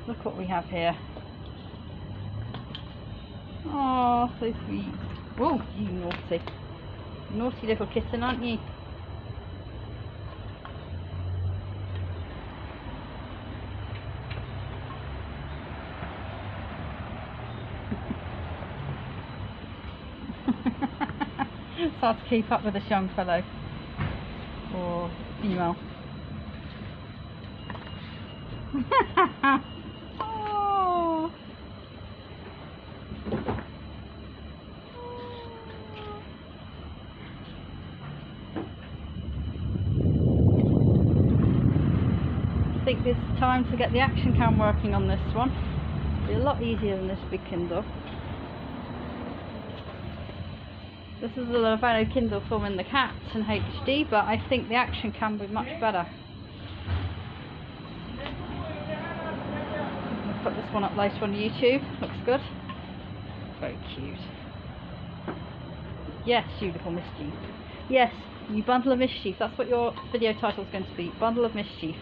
Look what we have here. Oh, so sweet. Oh, you naughty. Naughty little kitten, aren't you? It's hard to keep up with this young fellow. Or female. Oh. I think it's time to get the action cam working on this one. It'll be a lot easier than this big Kindle. This is a Lenovo Kindle filming the cats in HD, but I think the action cam will be much better. I'll put this one up later on YouTube. Looks good. Very cute. Yes, you little mischief. Yes, you bundle of mischief. That's what your video title is going to be. Bundle of mischief.